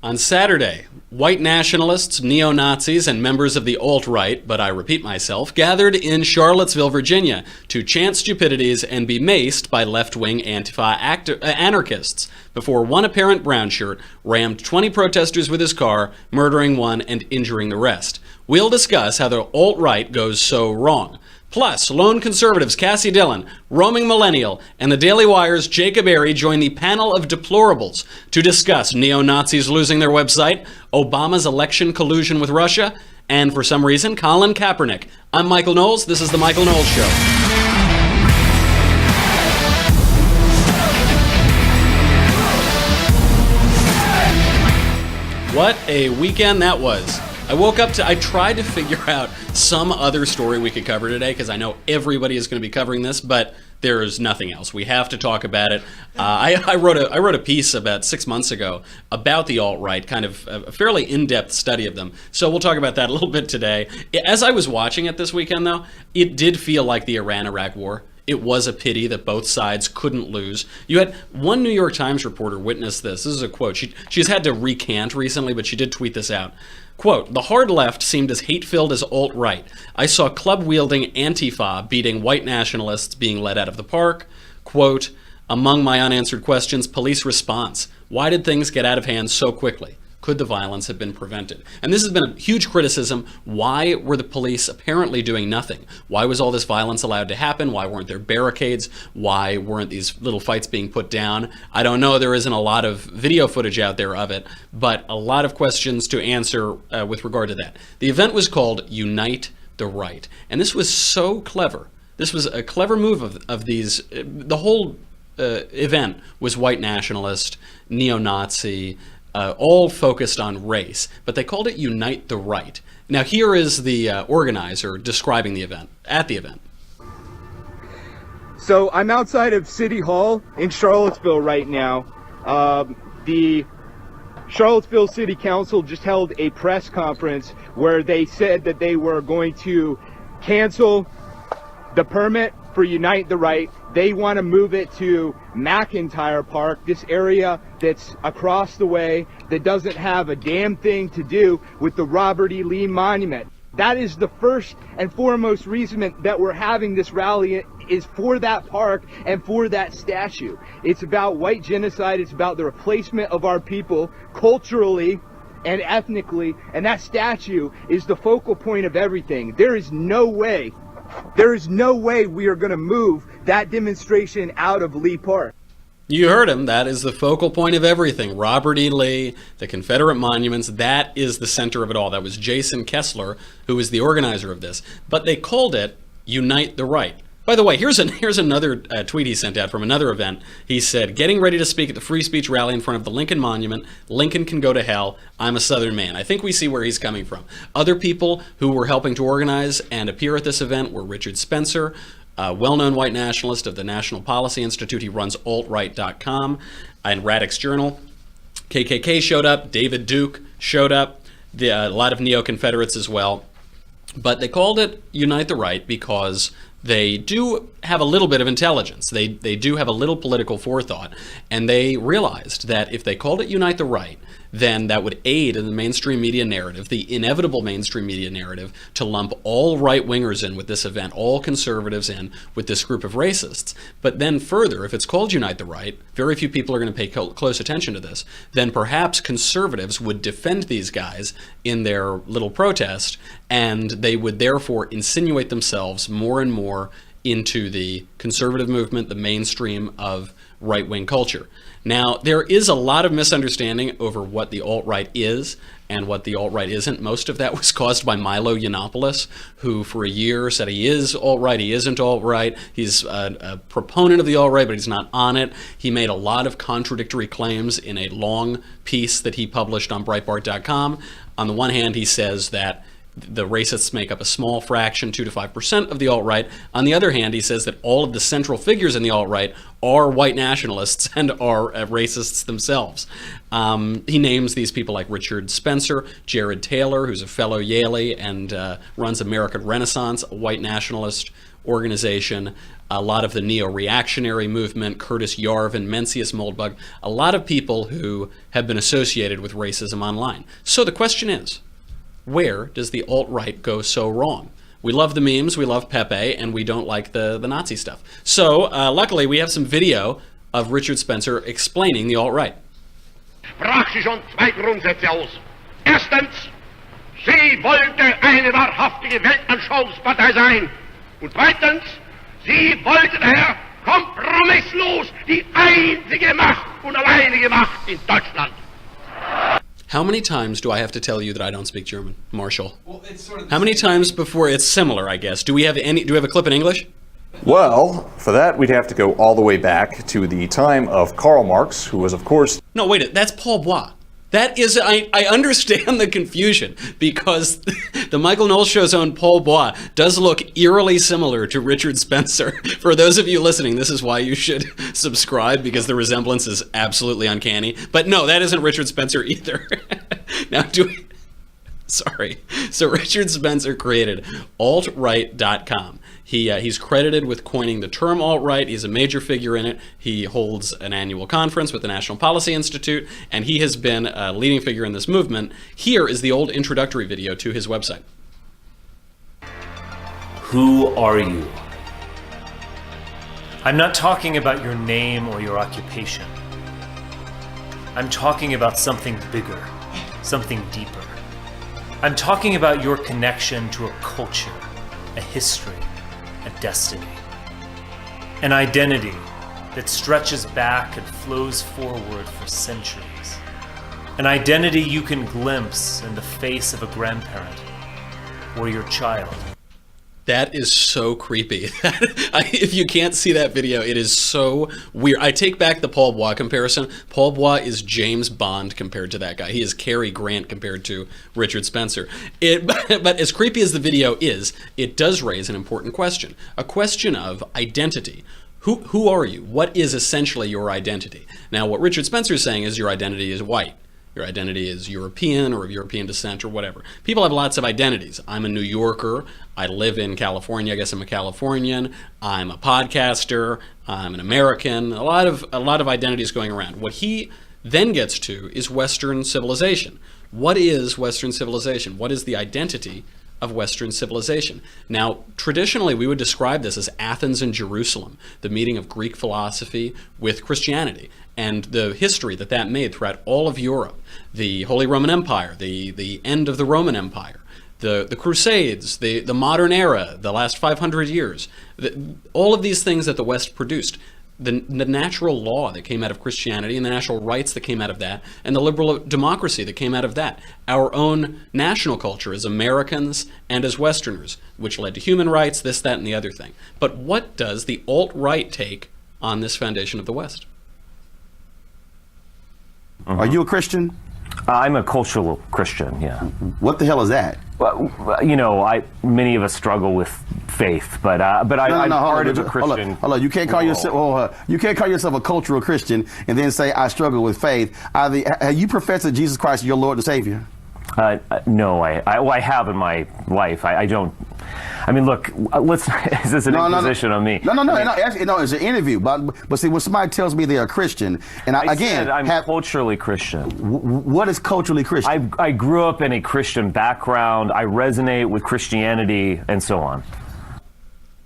On Saturday, white nationalists, neo-Nazis, and members of the alt-right, but I repeat myself, gathered in Charlottesville, Virginia to chant stupidities and be maced by left-wing Antifa anarchists before one apparent brown shirt rammed 20 protesters with his car, murdering one and injuring the rest. We'll discuss how the alt-right goes so wrong. Plus, lone conservatives Cassie Dillon, roaming millennial, and the Daily Wire's Jacob Airy join the panel of deplorables to discuss neo-Nazis losing their website, Obama's election collusion with Russia, and for some reason, Colin Kaepernick. I'm Michael Knowles. This is The Michael Knowles Show. What a weekend that was. I tried to figure out some other story we could cover today because I know everybody is going to be covering this, but there's nothing else. We have to talk about it. I wrote a piece about 6 months ago about the alt-right, kind of a fairly in-depth study of them. So we'll talk about that a little bit today. As I was watching it this weekend, though, it did feel like the Iran-Iraq war. It was a pity that both sides couldn't lose. You had one New York Times reporter witness this. This is a quote. She's had to recant recently, but she did tweet this out. Quote, "The hard left seemed as hate-filled as alt-right. I saw club-wielding Antifa beating white nationalists being led out of the park." Quote, "Among my unanswered questions, police response. Why did things get out of hand so quickly? Could the violence have been prevented?" And this has been a huge criticism. Why were the police apparently doing nothing? Why was all this violence allowed to happen? Why weren't there barricades? Why weren't these little fights being put down? I don't know. There isn't a lot of video footage out there of it, but a lot of questions to answer with regard to that. The event was called Unite the Right, and this was so clever. This was a clever move of these. The whole event was white nationalist, neo-Nazi, all focused on race, but they called it Unite the Right. Now here is the organizer describing the event, at the event. So I'm outside of City Hall in Charlottesville right now. The Charlottesville City Council just held a press conference where they said that they were going to cancel the permit for Unite the Right. They want to move it to McIntyre Park, this area that's across the way that doesn't have a damn thing to do with the Robert E. Lee Monument. That is the first and foremost reason that we're having this rally, is for that park and for that statue. It's about white genocide. It's about the replacement of our people culturally and ethnically, and that statue is the focal point of everything. There is no way we are going to move that demonstration out of Lee Park. You heard him. That is the focal point of everything. Robert E. Lee, the Confederate monuments, that is the center of it all. That was Jason Kessler, who was the organizer of this. But they called it Unite the Right. By the way, here's another tweet he sent out from another event. He said, "Getting ready to speak at the free speech rally in front of the Lincoln Monument. Lincoln can go to hell. I'm a Southern man." I think we see where he's coming from. Other people who were helping to organize and appear at this event were Richard Spencer, a well-known white nationalist of the National Policy Institute. He runs altright.com and Radix Journal. KKK showed up. David Duke showed up. A lot of neo-Confederates as well. But they called it Unite the Right because they do have a little bit of intelligence. They do have a little political forethought, and they realized that if they called it Unite the Right, then that would aid in the mainstream media narrative, the inevitable mainstream media narrative, to lump all right-wingers in with this event, all conservatives in with this group of racists. But then further, if it's called Unite the Right, very few people are going to pay close attention to this, then perhaps conservatives would defend these guys in their little protest, and they would therefore insinuate themselves more and more into the conservative movement, the mainstream of right-wing culture. Now, there is a lot of misunderstanding over what the alt-right is and what the alt-right isn't. Most of that was caused by Milo Yiannopoulos, who for a year said he is alt-right, he isn't alt-right. He's a proponent of the alt-right, but he's not on it. He made a lot of contradictory claims in a long piece that he published on Breitbart.com. On the one hand, he says that the racists make up a small fraction, 2 to 5% of the alt-right. On the other hand, he says that all of the central figures in the alt-right are white nationalists and are racists themselves. He names these people like Richard Spencer, Jared Taylor, who's a fellow Yalie and runs American Renaissance, a white nationalist organization, a lot of the neo-reactionary movement, Curtis Yarvin, Mencius Moldbug, a lot of people who have been associated with racism online. So the question is, where does the alt-right go so wrong? We love the memes, we love Pepe, and we don't like the Nazi stuff. So luckily we have some video of Richard Spencer explaining the alt-right. Sprach sie schon zwei Grundsätze aus. Erstens, sie wollte eine wahrhaftige Weltanschauungspartei sein. Und zweitens, sie wollte daher kompromisslos die einzige Macht und alleinige Macht in Deutschland. How many times do I have to tell you that I don't speak German, Marshall? Well, it's sort of how many times before it's similar, I guess? Do we have a clip in English? Well, for that, we'd have to go all the way back to the time of Karl Marx, who was, of course... No, wait, that's Paul Bois. That is, I understand the confusion, because the Michael Knowles Show's own Paul Bois does look eerily similar to Richard Spencer. For those of you listening, this is why you should subscribe, because the resemblance is absolutely uncanny. But no, that isn't Richard Spencer either. Now, sorry. So Richard Spencer created altright.com. He's credited with coining the term alt-right. He's a major figure in it. He holds an annual conference with the National Policy Institute, and he has been a leading figure in this movement. Here is the old introductory video to his website. Who are you? I'm not talking about your name or your occupation. I'm talking about something bigger, something deeper. I'm talking about your connection to a culture, a history, a destiny. An identity that stretches back and flows forward for centuries. An identity you can glimpse in the face of a grandparent or your child. That is so creepy. If you can't see that video, it is so weird. I take back the Paul Bois comparison. Paul Bois is James Bond compared to that guy. He is Cary Grant compared to Richard Spencer. But as creepy as the video is, it does raise an important question. A question of identity. Who are you? What is essentially your identity? Now, what Richard Spencer is saying is your identity is white. Your identity is European or of European descent or whatever. People have lots of identities. I'm a New Yorker. I live in California. I guess I'm a Californian. I'm a podcaster. I'm an American. A lot of identities going around. What he then gets to is Western civilization. What is Western civilization? What is the identity of Western civilization? Now, traditionally, we would describe this as Athens and Jerusalem, the meeting of Greek philosophy with Christianity, and the history that made throughout all of Europe, the Holy Roman Empire, the end of the Roman Empire, the Crusades, the modern era, the last 500 years, all of these things that the West produced. The natural law that came out of Christianity and the natural rights that came out of that and the liberal democracy that came out of that. Our own national culture as Americans and as Westerners, which led to human rights, this, that, and the other thing. But what does the alt-right take on this foundation of the West? Are you a Christian? I'm a cultural Christian, yeah. What the hell is that? Well, you know, many of us struggle with faith, but I'm part of a Christian. Hold on. You can't call yourself. You can't call yourself a cultural Christian and then say I struggle with faith. Have you professed that Jesus Christ is your Lord and Savior? No, I have in my life. I don't. I mean, look. Is this an imposition on me? No. Actually, it's an interview. But see, when somebody tells me they are Christian, and I'm culturally Christian. What is culturally Christian? I grew up in a Christian background. I resonate with Christianity, and so on.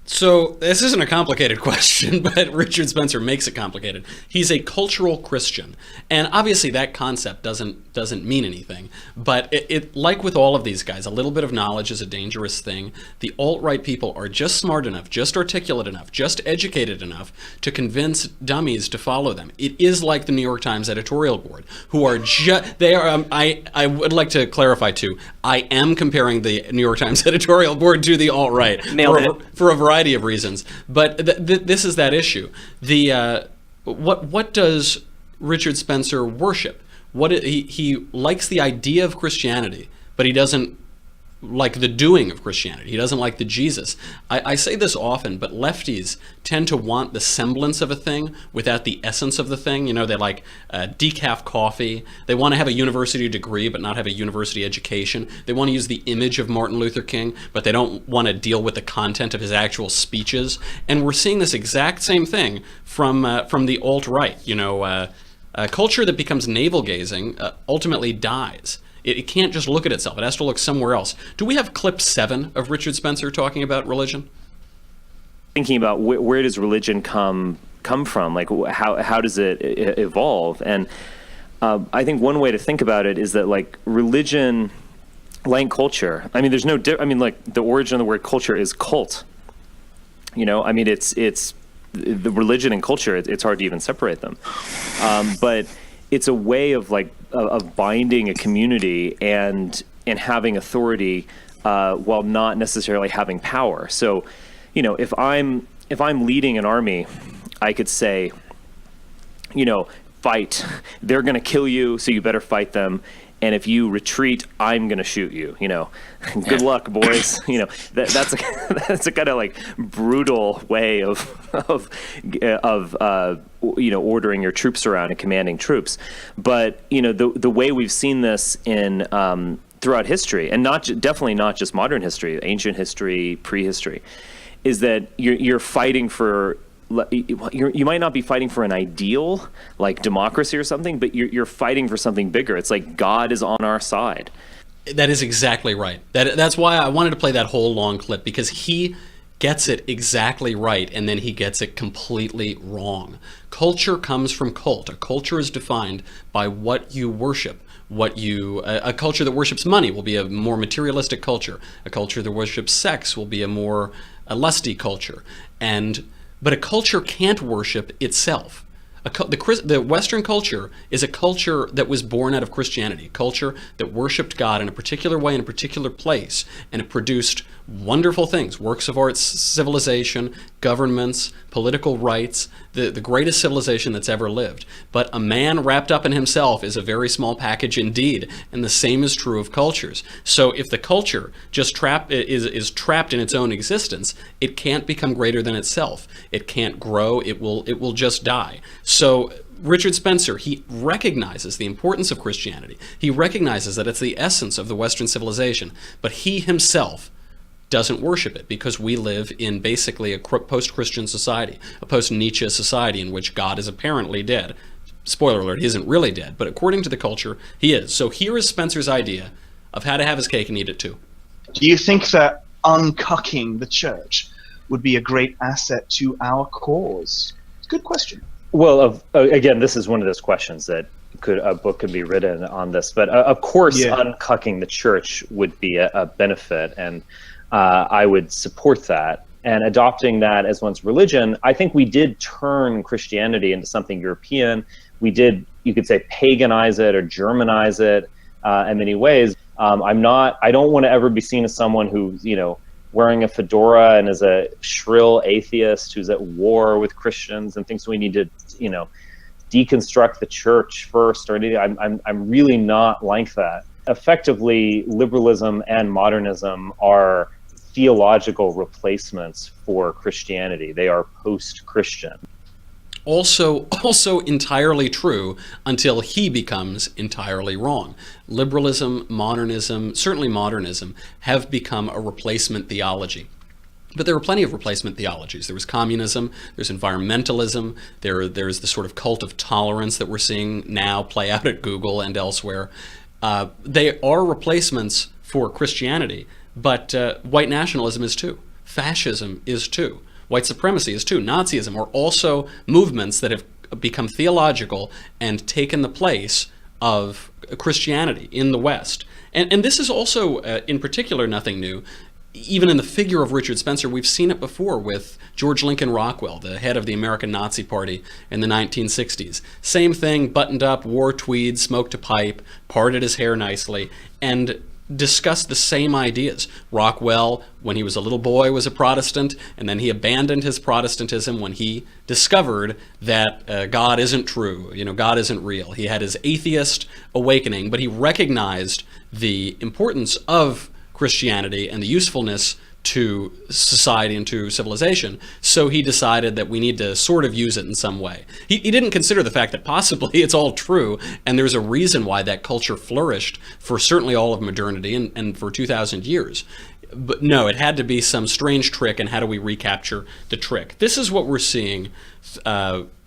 So this isn't a complicated question, but Richard Spencer makes it complicated. He's a cultural Christian, and obviously that concept doesn't mean anything. But it like with all of these guys, a little bit of knowledge is a dangerous thing. The alt-right people are just smart enough, just articulate enough, just educated enough to convince dummies to follow them. It is like the New York Times editorial board, who are I would like to clarify too. I am comparing the New York Times editorial board to the alt-right for a variety of reasons, but this is that issue. What does Richard Spencer worship? He likes the idea of Christianity, but he doesn't like the doing of Christianity. He doesn't like the Jesus. I say this often, but lefties tend to want the semblance of a thing without the essence of the thing. They like decaf coffee. They want to have a university degree but not have a university education. They want to use the image of Martin Luther King, but they don't want to deal with the content of his actual speeches. And we're seeing this exact same thing from the alt-right. A culture that becomes navel-gazing ultimately dies. It can't just look at itself. It has to look somewhere else. Do we have clip 7 of Richard Spencer talking about religion? Thinking about where does religion come from? Like, how does it evolve? And I think one way to think about it is that, like, religion, like culture, I mean, there's no like, the origin of the word culture is cult. It's the religion and culture, it's hard to even separate them. But it's a way of binding a community and having authority while not necessarily having power. So, if I'm leading an army, I could say, fight. They're going to kill you, so you better fight them. And if you retreat, I'm going to shoot you. Good luck, boys. That's a kind of like brutal way of ordering your troops around and commanding troops. But the way we've seen this in throughout history, and definitely not just modern history, ancient history, prehistory, is that you're fighting for. You might not be fighting for an ideal like democracy or something, but you're fighting for something bigger. It's like God is on our side. That is exactly right. That's why I wanted to play that whole long clip, because he gets it exactly right, and then he gets it completely wrong. Culture comes from cult. A culture is defined by what you worship. A culture that worships money will be a more materialistic culture. A culture that worships sex will be a more lusty culture. But a culture can't worship itself. The Western culture is a culture that was born out of Christianity, a culture that worshipped God in a particular way in a particular place, and it produced wonderful things, works of art, civilization, governments, political rights, the greatest civilization that's ever lived. But a man wrapped up in himself is a very small package indeed, and the same is true of cultures. So if the culture just is trapped in its own existence, it can't become greater than itself. It can't grow. It will just die. So Richard Spencer, he recognizes the importance of Christianity. He recognizes that it's the essence of the Western civilization, but he himself doesn't worship it, because we live in basically a post-Christian society, a post-Nietzsche society in which God is apparently dead. Spoiler alert, he isn't really dead, but according to the culture, he is. So here is Spencer's idea of how to have his cake and eat it too. Do you think that uncucking the church would be a great asset to our cause? It's a good question. Well, again, this is one of those questions that a book could be written on this, but of course, uncucking the church would be a benefit, and I would support that. And adopting that as one's religion, I think we did turn Christianity into something European. We did, you could say, paganize it or Germanize it in many ways. I don't want to ever be seen as someone who's, wearing a fedora and is a shrill atheist who's at war with Christians and thinks we need to, deconstruct the church first or anything. I'm really not like that. Effectively, liberalism and modernism are theological replacements for Christianity. They are post-Christian. Also entirely true until he becomes entirely wrong. Liberalism, modernism, certainly modernism, have become a replacement theology. But there were plenty of replacement theologies. There was communism, there's environmentalism, there's the sort of cult of tolerance that we're seeing now play out at Google and elsewhere. They are replacements for Christianity, but white nationalism is too. Fascism is too. White supremacy is too. Nazism are also movements that have become theological and taken the place of Christianity in the West. And this is also, in particular, nothing new. Even in the figure of Richard Spencer, we've seen it before with George Lincoln Rockwell, the head of the American Nazi Party in the 1960s. Same thing, buttoned up, wore tweeds, smoked a pipe, parted his hair nicely, and discussed the same ideas. Rockwell, when he was a little boy, was a Protestant, and then he abandoned his Protestantism when he discovered that God isn't true, God isn't real. He had his atheist awakening, but he recognized the importance of Christianity and the usefulness to society and to civilization. So he decided that we need to sort of use it in some way. He didn't consider the fact that possibly it's all true, and there's a reason why that culture flourished for certainly all of modernity and for 2,000 years. But no, it had to be some strange trick, and how do we recapture the trick? This is what we're seeing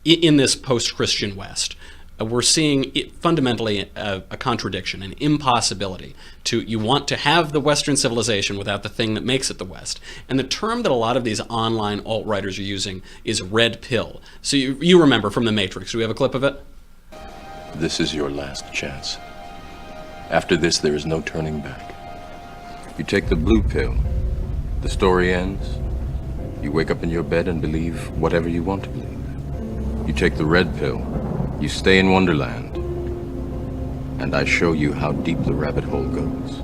in this post-Christian West. We're seeing fundamentally a contradiction, an impossibility. You want to have the Western civilization without the thing that makes it the West. And the term that a lot of these online alt-writers are using is red pill. So you remember from The Matrix. Do we have a clip of it? This is your last chance. After this, there is no turning back. You take the blue pill, the story ends. You wake up in your bed and believe whatever you want to believe. You take the red pill, you stay in Wonderland, and I show you how deep the rabbit hole goes.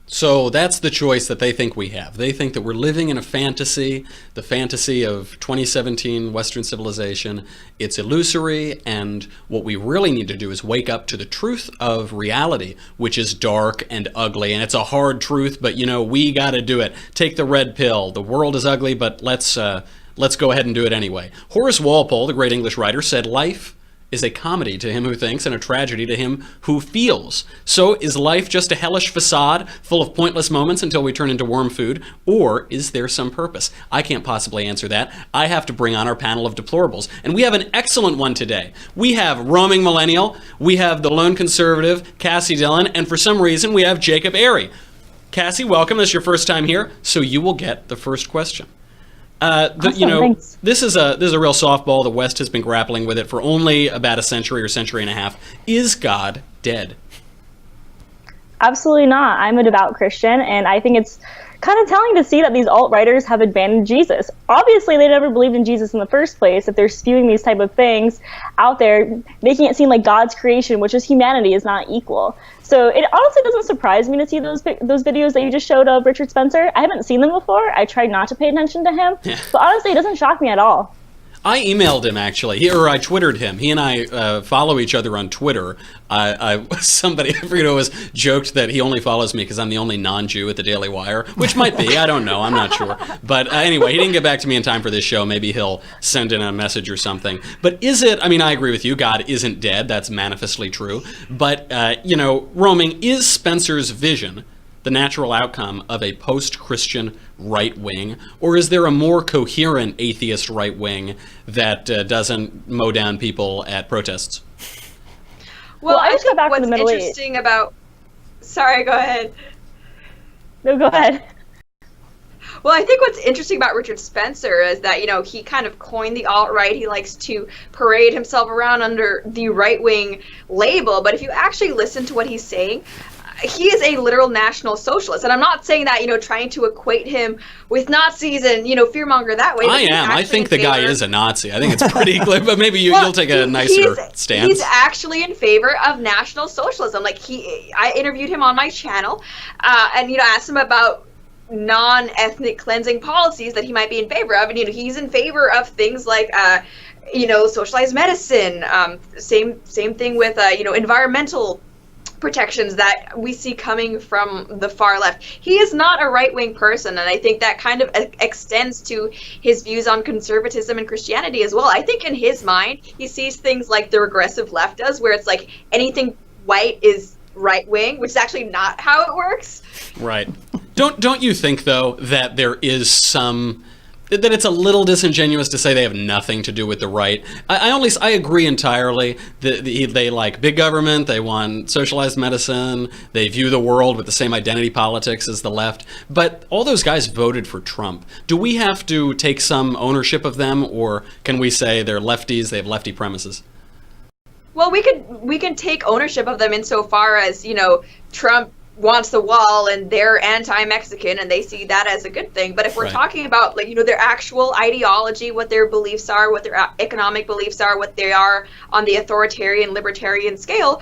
So that's the choice that they think we have. They think that we're living in a fantasy, the fantasy of 2017 Western civilization. It's illusory, and what we really need to do is wake up to the truth of reality, which is dark and ugly, and it's a hard truth, but we got to do it. Take the red pill. The world is ugly, but let's go ahead and do it anyway. Horace Walpole, the great English writer, said life is a comedy to him who thinks and a tragedy to him who feels. So is life just a hellish facade full of pointless moments until we turn into worm food? Or is there some purpose? I can't possibly answer that. I have to bring on our panel of deplorables. And we have an excellent one today. We have Roaming Millennial, we have the lone conservative, Cassie Dillon, and for some reason we have Jacob Airy. Cassie, welcome. This is your first time here, so you will get the first question. Awesome, this is a real softball. The West has been grappling with it for only about a century or century and a half. Is God dead? Absolutely not. I'm a devout Christian, and I think it's kind of telling to see that these alt-writers have abandoned Jesus. Obviously, they never believed in Jesus in the first place if they're spewing these type of things out there, making it seem like God's creation, which is humanity, is not equal. So it honestly doesn't surprise me to see those videos that you just showed of Richard Spencer. I haven't seen them before. I tried not to pay attention to him. Yeah. But honestly, it doesn't shock me at all. I emailed him, actually, or I Twittered him. He and I follow each other on Twitter. Somebody, I forget who it was, joked that he only follows me because I'm the only non-Jew at the Daily Wire, which might be. I don't know. I'm not sure. But anyway, he didn't get back to me in time for this show. Maybe he'll send in a message or something. But I agree with you. God isn't dead. That's manifestly true. But, Roaming, is Spencer's vision the natural outcome of a post-Christian right wing, or is there a more coherent atheist right wing that doesn't mow down people at protests? Well, I think back what's to the Middle interesting about... Sorry, go ahead. No, go ahead. Well, I think what's interesting about Richard Spencer is that, he kind of coined the alt-right. He likes to parade himself around under the right-wing label, but if you actually listen to what he's saying, he is a literal national socialist. And I'm not saying that, trying to equate him with Nazis and, fearmonger that way. I am. I think the guy is a Nazi. I think it's pretty clear, but maybe you'll take a nicer stance. He's actually in favor of national socialism. I interviewed him on my channel and, asked him about non-ethnic cleansing policies that he might be in favor of. And, he's in favor of things like, socialized medicine. Same thing with, environmental protections that we see coming from the far left. He is not a right-wing person, and I think that kind of extends to his views on conservatism and Christianity as well. I think in his mind, he sees things like the regressive left does, where it's like anything white is right-wing, which is actually not how it works. Right. Don't you think, though, that there is that it's a little disingenuous to say they have nothing to do with the right? I agree entirely that they like big government, they want socialized medicine, they view the world with the same identity politics as the left, but all those guys voted for Trump. Do we have to take some ownership of them, or can we say they're lefties, they have lefty premises? Well, we can take ownership of them insofar as, Trump wants the wall and they're anti-Mexican and they see that as a good thing. But if we're talking about their actual ideology, what their beliefs are, what their economic beliefs are, what they are on the authoritarian libertarian scale,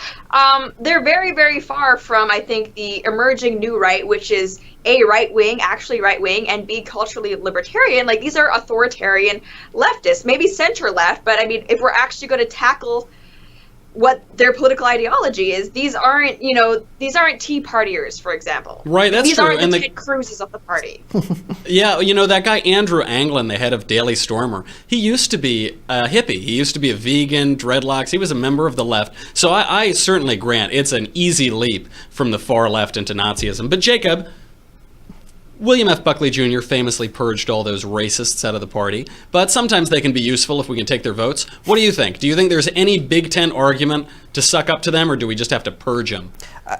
they're very, very far from, I think, the emerging new right, which is A, actually right wing, and B, culturally libertarian. These are authoritarian leftists, maybe center left, but if we're actually going to tackle what their political ideology is. These aren't Tea Partiers, for example. Right, that's these true. These aren't and the Ted Cruzes of the party. Yeah, that guy Andrew Anglin, the head of Daily Stormer, he used to be a hippie. He used to be a vegan, dreadlocks. He was a member of the left. So I certainly grant it's an easy leap from the far left into Nazism. But Jacob, William F. Buckley Jr. famously purged all those racists out of the party, but sometimes they can be useful if we can take their votes. What do you think? Do you think there's any Big Ten argument to suck up to them, or do we just have to purge them?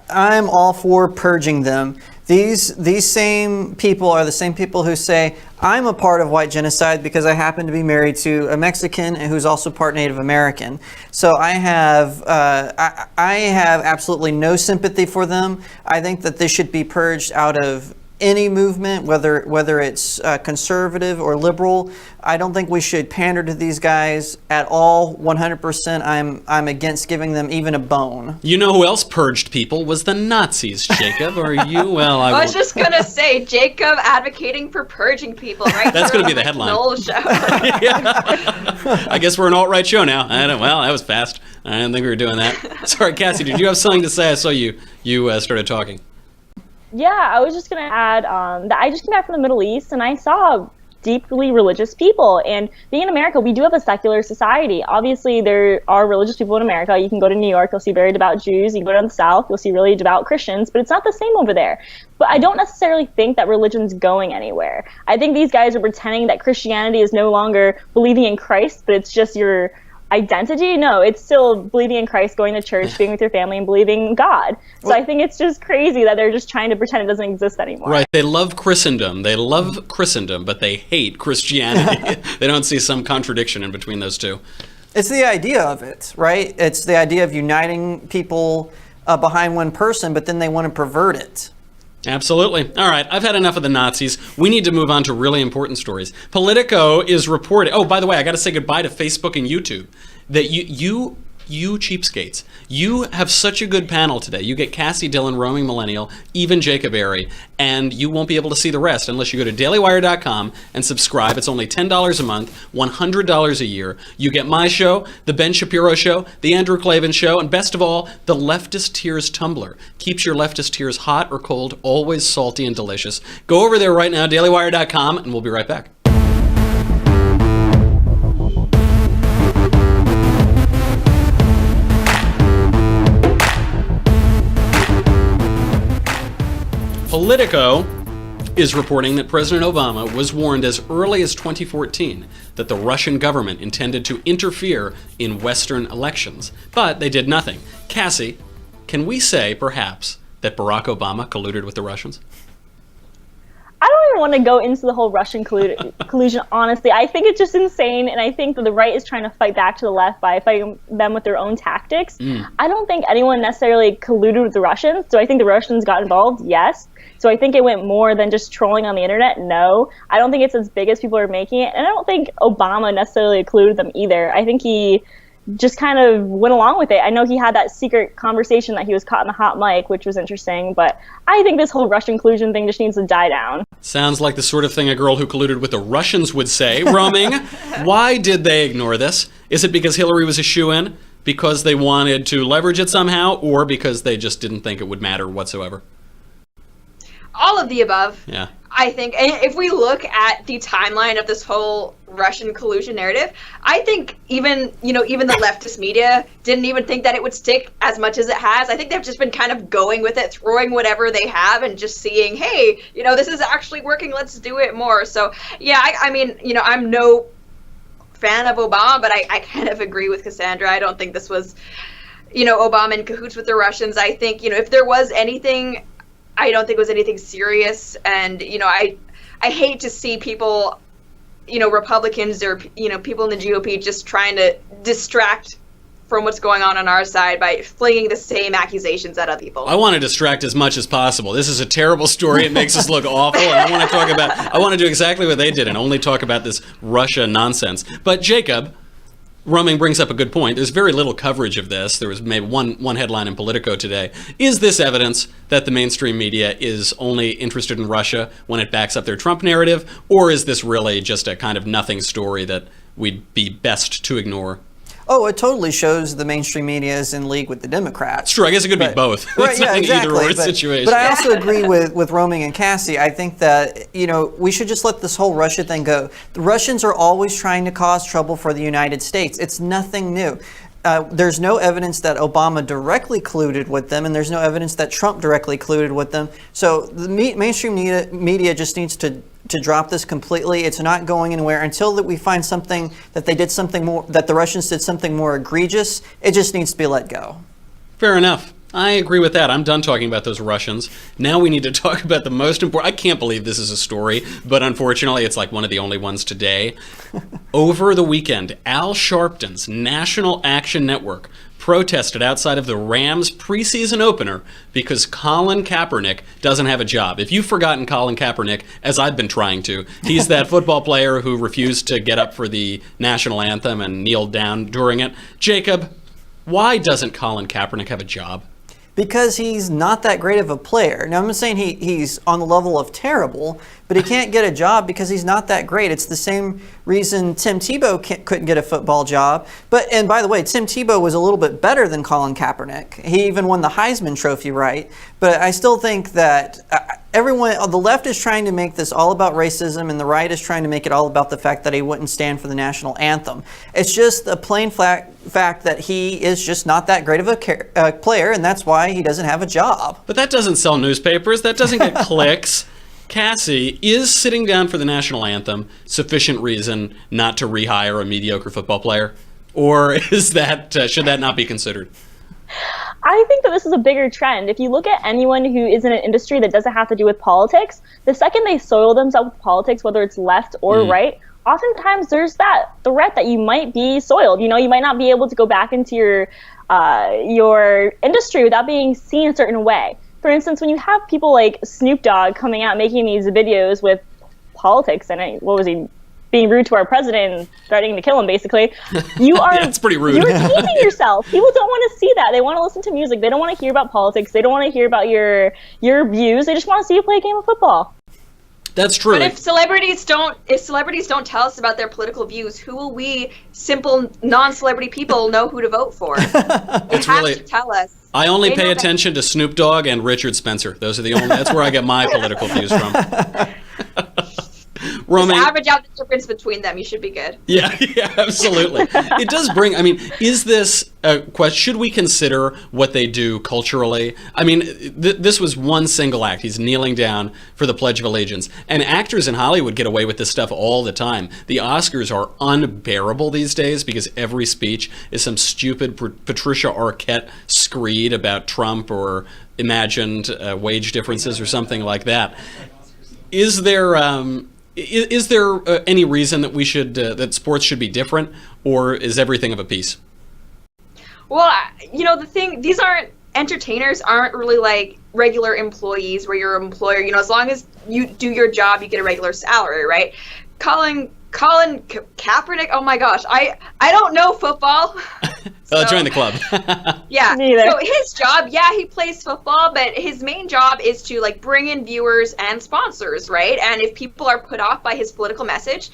I'm all for purging them. These same people are the same people who say, I'm a part of white genocide because I happen to be married to a Mexican who's also part Native American. So I have absolutely no sympathy for them. I think that they should be purged out of any movement, whether it's conservative or liberal. I don't think we should pander to these guys at all. 100%. I'm against giving them even a bone. You know who else purged people was the Nazis, Jacob. Are you? Well, I was just gonna say, Jacob advocating for purging people, right? That's gonna be the headline. Knowles show. I guess we're an alt-right show now. Well, that was fast. I didn't think we were doing that. Sorry, Cassie, did you have something to say? I saw you started talking. Yeah, I was just going to add that I just came back from the Middle East and I saw deeply religious people. And being in America, we do have a secular society. Obviously, there are religious people in America. You can go to New York, you'll see very devout Jews. You can go to the South, you'll see really devout Christians. But it's not the same over there. But I don't necessarily think that religion's going anywhere. I think these guys are pretending that Christianity is no longer believing in Christ, but it's just your identity. No, it's still believing in Christ, going to church, being with your family, and believing in God. So I think it's just crazy that they're just trying to pretend it doesn't exist anymore. Right. They love Christendom. But they hate Christianity. They don't see some contradiction in between those two. It's the idea of it, right? It's the idea of uniting people behind one person, but then they want to pervert it. Absolutely. All right, I've had enough of the Nazis. We need to move on to really important stories. Politico is reporting. Oh, by the way, I got to say goodbye to Facebook and YouTube. That you cheapskates. You have such a good panel today. You get Cassie Dillon, Roaming Millennial, even Jacob Airy, and you won't be able to see the rest unless you go to dailywire.com and subscribe. It's only $10 a month, $100 a year. You get my show, The Ben Shapiro Show, The Andrew Klavan Show, and best of all, the Leftist Tears Tumbler. Keeps your leftist tears hot or cold, always salty and delicious. Go over there right now, dailywire.com, and we'll be right back. Politico is reporting that President Obama was warned as early as 2014 that the Russian government intended to interfere in Western elections, but they did nothing. Cassie, can we say, perhaps, that Barack Obama colluded with the Russians? I don't even want to go into the whole Russian collusion, honestly. I think it's just insane, and I think that the right is trying to fight back to the left by fighting them with their own tactics. I don't think anyone necessarily colluded with the Russians. Do I think the Russians got involved? Yes. So I think it went more than just trolling on the internet? No. I don't think it's as big as people are making it, and I don't think Obama necessarily colluded with them either. I think he just kind of went along with it. I know he had that secret conversation that he was caught in the hot mic, which was interesting, but I think this whole Russian collusion thing just needs to die down. Sounds like the sort of thing a girl who colluded with the Russians would say. Roaming, why did they ignore this? Is it because Hillary was a shoo-in? Because they wanted to leverage it somehow? Or because they just didn't think it would matter whatsoever? All of the above. Yeah. I think, and if we look at the timeline of this whole Russian collusion narrative, I think even the leftist media didn't even think that it would stick as much as it has. I think they've just been kind of going with it, throwing whatever they have and just seeing, hey, this is actually working, let's do it more. So, yeah, I mean, I'm no fan of Obama, but I kind of agree with Cassandra. I don't think this was, Obama in cahoots with the Russians. I think, if there was anything, I don't think it was anything serious, and I hate to see people, Republicans or people in the GOP just trying to distract from what's going on our side by flinging the same accusations at other people. I want to distract as much as possible. This is a terrible story. It makes us look awful, and I want to do exactly what they did and only talk about this Russia nonsense. But Jacob, Roaming brings up a good point. There's very little coverage of this. There was maybe one headline in Politico today. Is this evidence that the mainstream media is only interested in Russia when it backs up their Trump narrative? Or is this really just a kind of nothing story that we'd be best to ignore? Oh, it totally shows the mainstream media is in league with the Democrats. It's true. I guess it could be both. Right, It's yeah, not an exactly. either-or situation. But I also agree with Roaming and Cassie. I think that, we should just let this whole Russia thing go. The Russians are always trying to cause trouble for the United States. It's nothing new. There's no evidence that Obama directly colluded with them, and there's no evidence that Trump directly colluded with them. So the mainstream media just needs to drop this completely. It's not going anywhere until that we find something that they did something more, that the Russians did something more egregious. It just needs to be let go. Fair enough. I agree with that. I'm done talking about those Russians. Now we need to talk about the most important. I can't believe this is a story, but unfortunately it's like one of the only ones today. Over the weekend, Al Sharpton's National Action Network protested outside of the Rams preseason opener because Colin Kaepernick doesn't have a job. If you've forgotten Colin Kaepernick, as I've been trying to, he's that football player who refused to get up for the national anthem and kneeled down during it. Jacob, why doesn't Colin Kaepernick have a job? Because he's not that great of a player. Now, I'm not saying he's on the level of terrible, but he can't get a job because he's not that great. It's the same reason Tim Tebow couldn't get a football job. And by the way, Tim Tebow was a little bit better than Colin Kaepernick. He even won the Heisman Trophy, right? But I still think that the left is trying to make this all about racism, and the right is trying to make it all about the fact that he wouldn't stand for the national anthem. It's just a plain fact that he is just not that great of a player, and that's why he doesn't have a job. But that doesn't sell newspapers. That doesn't get clicks. Cassie, is sitting down for the national anthem sufficient reason not to rehire a mediocre football player? Or is that should that not be considered? I think that this is a bigger trend. If you look at anyone who is in an industry that doesn't have to do with politics, the second they soil themselves with politics, whether it's left or right, oftentimes there's that threat that you might be soiled. You might not be able to go back into your industry without being seen a certain way. For instance, when you have people like Snoop Dogg coming out making these videos with politics in it, what was he, being rude to our president and threatening to kill him, basically, you are yeah, it's pretty rude. You're teasing yourself. People don't want to see that. They want to listen to music. They don't want to hear about politics. They don't want to hear about your views. They just want to see you play a game of football. That's true. But if celebrities don't tell us about their political views, who will we simple non-celebrity people know who to vote for? They have to tell us. I only pay attention to Snoop Dogg and Richard Spencer. Those are the only. That's where I get my political views from. Just average out the difference between them. You should be good. Yeah, absolutely. It does bring, is this a question? Should we consider what they do culturally? This was one single act. He's kneeling down for the Pledge of Allegiance. And actors in Hollywood get away with this stuff all the time. The Oscars are unbearable these days because every speech is some stupid Patricia Arquette screed about Trump or imagined wage differences or something like that. Is there any reason that we should that sports should be different, or is everything of a piece? Well, the thing, these entertainers aren't really like regular employees where your employer, as long as you do your job, you get a regular salary, right? Colin Kaepernick, oh my gosh, I don't know football. Join the club. Yeah. So his job, he plays football, but his main job is to bring in viewers and sponsors, right? And if people are put off by his political message,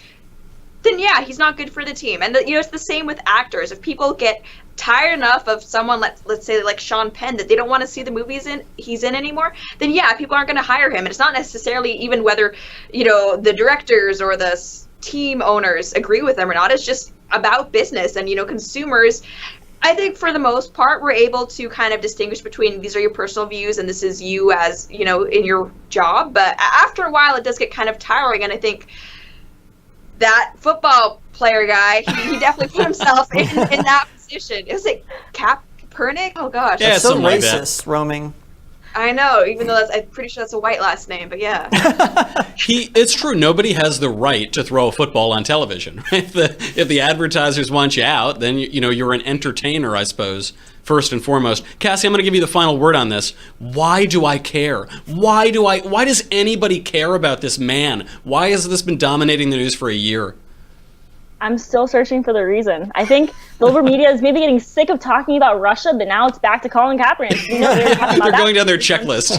then he's not good for the team. And it's the same with actors. If people get tired enough of someone, let's say like Sean Penn, that they don't want to see the movies he's in anymore, then people aren't going to hire him. And it's not necessarily even whether the directors or the team owners agree with them or not. It's just about business and consumers. I think for the most part we're able to kind of distinguish between these are your personal views and this is you as in your job. But after a while it does get kind of tiring, and I think that football player guy, he definitely put himself in that position. It was like Kaepernick. Oh gosh, that's so racist, Roaming. I know, even though I'm pretty sure that's a white last name, but yeah. It's true. Nobody has the right to throw a football on television. Right? If the advertisers want you out, then you're an entertainer, I suppose, first and foremost. Cassie, I'm going to give you the final word on this. Why do I care? Why does anybody care about this man? Why has this been dominating the news for a year? I'm still searching for the reason. I think the liberal media is maybe getting sick of talking about Russia, but now it's back to Colin Kaepernick. They're going down their checklist.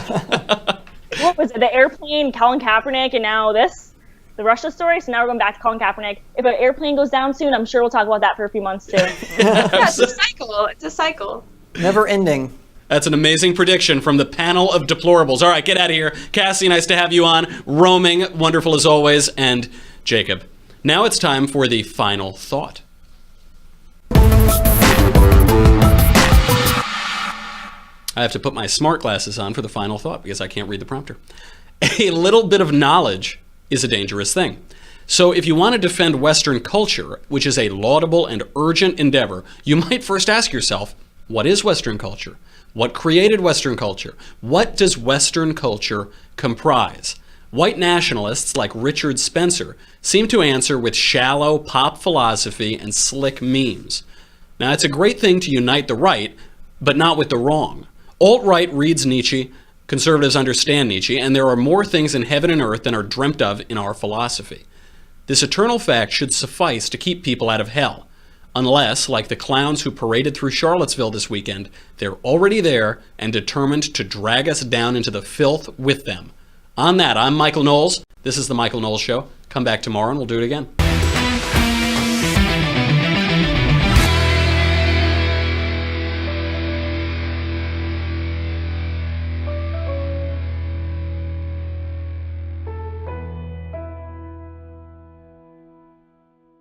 What was it? The airplane, Colin Kaepernick, and now this? the Russia story, so now we're going back to Colin Kaepernick. If an airplane goes down soon, I'm sure we'll talk about that for a few months too. Yeah, it's a cycle. It's a cycle. Never ending. That's an amazing prediction from the panel of deplorables. All right, get out of here. Cassie, nice to have you on. Roaming, wonderful as always. And Jacob. Now it's time for the final thought. I have to put my smart glasses on for the final thought because I can't read the prompter. A little bit of knowledge is a dangerous thing. So if you want to defend Western culture, which is a laudable and urgent endeavor, you might first ask yourself, what is Western culture? What created Western culture? What does Western culture comprise? White nationalists like Richard Spencer seem to answer with shallow pop philosophy and slick memes. Now, it's a great thing to unite the right, but not with the wrong. Alt-right reads Nietzsche, conservatives understand Nietzsche, and there are more things in heaven and earth than are dreamt of in our philosophy. This eternal fact should suffice to keep people out of hell. Unless, like the clowns who paraded through Charlottesville this weekend, they're already there and determined to drag us down into the filth with them. On that, I'm Michael Knowles. This is The Michael Knowles Show. Come back tomorrow and we'll do it again.